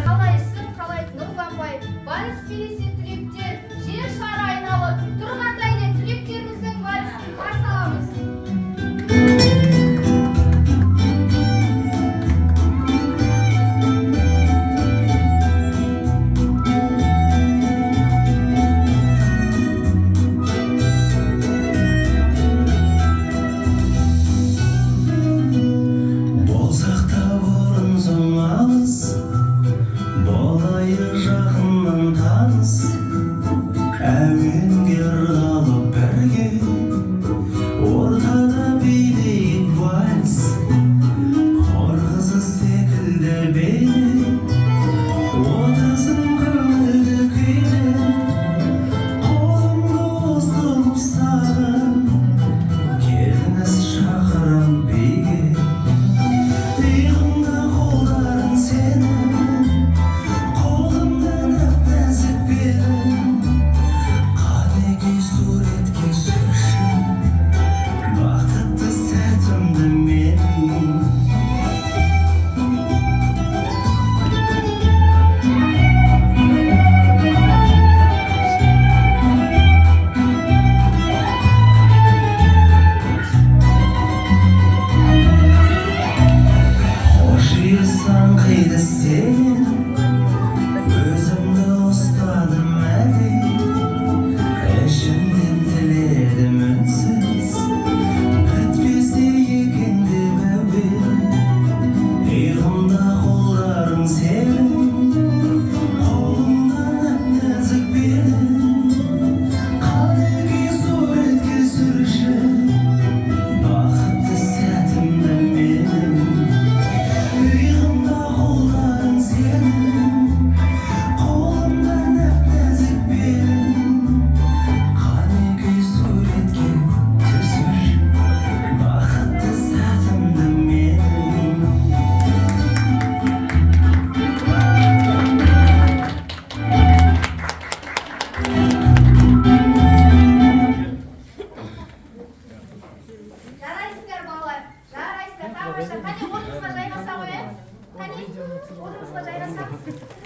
Қалайсың, қалай нұрланбай, вальс билесе түлектер, жер шары айналып, тұрғандайда түлектеріміздің вальсін қарсы аламыз. Жақыннан таныс әуенге ырғалып бірге ортада билейік вальс хор қызы секілді бейне отырсын көңілді күйде қолымды ұсынып саған келіңіз шақырам биге иығымда қолдарың сенің қиды сен өзімді ұстадым әлі ішімнен тіледім үнсіз бітпесе екен деп әуен иығымда қолдарың сенің қолымда нәп-нәзік белің қалеге суретке түсірші бақытты сәтімді менің Жарайсыңдар балалар, жарайсыңдар, тамаша. Қане орныңызға жайғаса қояйық. Қане орныңызға жайғасамыз.